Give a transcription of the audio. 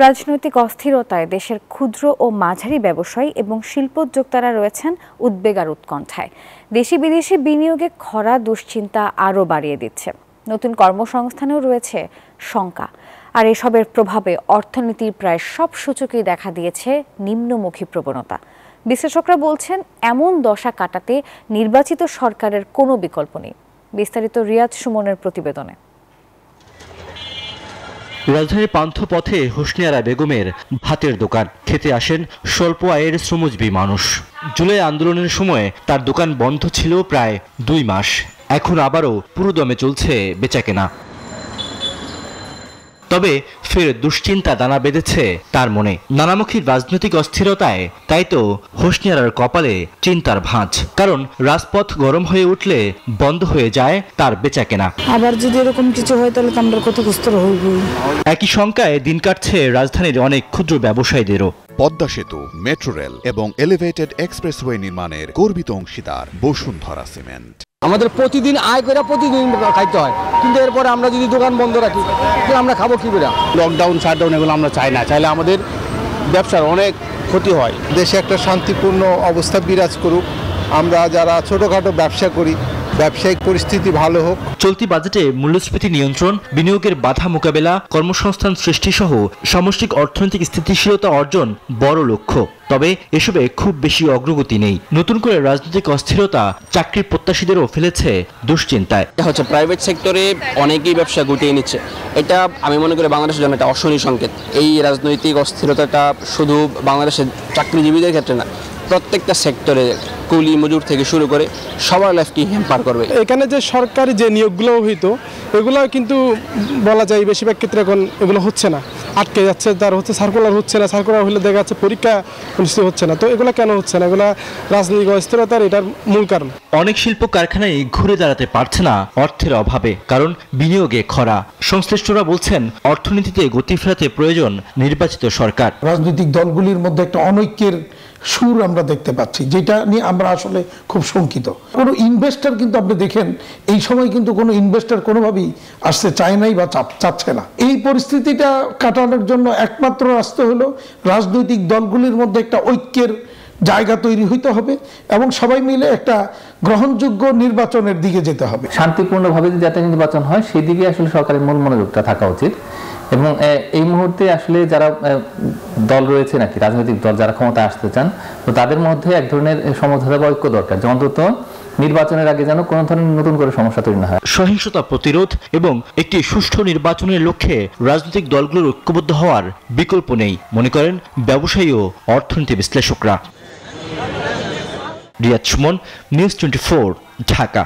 রাজনৈতিক অস্থিরতায় দেশের ক্ষুদ্র ও মাঝারি ব্যবসায়ী এবং শিল্পোদ্যোক্তারা রয়েছেন উদ্বেগ আর উৎকণ্ঠায়। দেশি বিদেশি বিনিয়োগে খরা দুশ্চিন্তা আরও বাড়িয়ে দিচ্ছে। নতুন কর্মসংস্থানেও রয়েছে শঙ্কা। আর এসবের প্রভাবে অর্থনীতির প্রায় সব সূচকেই দেখা দিয়েছে নিম্নমুখী প্রবণতা। বিশ্লেষকরা বলছেন, এমন দশা কাটাতে নির্বাচিত সরকারের কোনো বিকল্প নেই। বিস্তারিত রিয়াজ সুমনের প্রতিবেদনে। রাজধানীর পান্থপথে হোসনিয়ারা বেগমের ভাতের দোকান। খেতে আসেন স্বল্প আয়ের শ্রমজীবী মানুষ। জুলাই আন্দোলনের সময় তার দোকান বন্ধ ছিল প্রায় 2 মাস। এখন আবারও পুরোদমে চলছে বেচাকেনা। তবে ফের দুশ্চিন্তা দানা বেঁধেছে তার মনে। নানামুখী রাজনৈতিক অস্থিরতায় তাই তো হোসনিয়ারার কপালে চিন্তার ভাঁজ। কারণ রাজপথ গরম হয়ে উঠলে বন্ধ হয়ে যায় তার বেচাকেনা। আবার যদি এরকম কিছু হয় তাহলে তো আমরা ক্ষতিগ্রস্ত হইব। একই শঙ্কায় দিন কাটছে রাজধানীর অনেক ক্ষুদ্র ব্যবসায়ীদেরও। পদ্মা সেতু, মেট্রো রেল এবং এলিভেটেড এক্সপ্রেসওয়ে নির্মাণের গর্বিত অংশীদার বসুন্ধরা সিমেন্ট। আমাদের প্রতিদিন আয় করে প্রতিদিন খাইতে হয়, কিন্তু এরপরে আমরা যদি দোকান বন্ধ রাখি তাহলে আমরা খাবো কি করে? লকডাউন শাটডাউন এগুলো আমরা চাই না। চাইলে আমাদের ব্যবসার অনেক ক্ষতি হয়। দেশে একটা শান্তিপূর্ণ অবস্থা বিরাজ করুক। আমরা যারা ছোটখাটো ব্যবসা করি, ব্যবসায়িক পরিস্থিতি ভালো হোক। চলতি বাজেটে মূল্যস্ফীতি নিয়ন্ত্রণ, বিনিয়োগের বাধা মোকাবেলা, কর্মসংস্থান সৃষ্টি সহ সামষ্টিক অর্থনৈতিক স্থিতিশীলতা অর্জন বড় লক্ষ্য। তবে এসবে খুব বেশি অগ্রগতি নেই। নতুন করে রাজনৈতিক অস্থিরতা চাকরির প্রত্যাশীদেরও ফেলেছে দুশ্চিন্তায়। প্রাইভেট সেক্টরে অনেকেই ব্যবসা গুটিয়ে নিচ্ছে। এটা আমি মনে করি বাংলাদেশের জন্য একটা অশনি সংকেত। এই রাজনৈতিক অস্থিরতাটা শুধু বাংলাদেশের চাকরিজীবীদের ক্ষেত্রে না, প্রত্যেকটা সেক্টরে কুলি মজুর থেকে শুরু করে সবার লাইফকে হ্যাম্পার করবে। এখানে যে সরকারি যে নিয়োগগুলো হইতো এগুলো কিন্তু বলা যায় বেশিরভাগ ক্ষেত্রে এখন এগুলো হচ্ছে না, আটকে যাচ্ছে। তার হচ্ছে সার্কুলার হচ্ছে না, সার্কুলার হলে দেখা যাচ্ছে পরীক্ষা অনুষ্ঠিত হচ্ছে না। তো এগুলো কেন হচ্ছে না? এগুলো রাজনৈতিক অস্থিরতার এটার মূল কারণ। অনেক শিল্প কারখানায় ঘুরে দাঁড়াতে পারছে না অর্থের অভাবে, কারণ বিনিয়োগে খরা। সংশ্লিষ্টরা বলছেন, অর্থনীতিতে গতি ফেরাতে প্রয়োজন নির্বাচিত সরকার। রাজনৈতিক দলগুলির মধ্যে একটা অনৈক্যের সুর আমরা দেখতে পাচ্ছি, যেটা নিয়ে আমরা আসলে খুব শঙ্কিত। কোনো ইনভেস্টর কিন্তু আপনি দেখেন এই সময় কিন্তু কোনো ইনভেস্টর কোনোভাবেই আসতে চায় নাই বা চাচ্ছে না। এই পরিস্থিতিটা কাটানোর জন্য একমাত্র রাস্তা হলো রাজনৈতিক দলগুলির মধ্যে একটা ঐক্যের জায়গা তৈরি হইতে হবে এবং সবাই মিলে একটা গ্রহণযোগ্য নির্বাচনের দিকে যেতে হবে। শান্তিপূর্ণভাবে যদি জাতীয় নির্বাচন হয় সেই দিকে আসলে সরকারের মূল মনোযোগটা থাকা উচিত। এবং এই মুহূর্তে আসলে যারা দল রয়েছে নাকি রাজনৈতিক দল যারা ক্ষমতা আসতে চান, তো তাদের মধ্যে এক ধরনের সমঝোতা বা ঐক্য দরকার, যে অন্তত নির্বাচনের আগে যেন কোনো ধরনের নতুন করে সমস্যা তৈরি না হয়। সহিংসতা প্রতিরোধ এবং একটি সুষ্ঠু নির্বাচনের লক্ষ্যে রাজনৈতিক দলগুলোর ঐক্যবদ্ধ হওয়ার বিকল্প নেই, মনে করেন ব্যবসায়ী ও অর্থনীতি বিশ্লেষকরা। রিয়াজ সুমন, নিউজ 24, ঢাকা।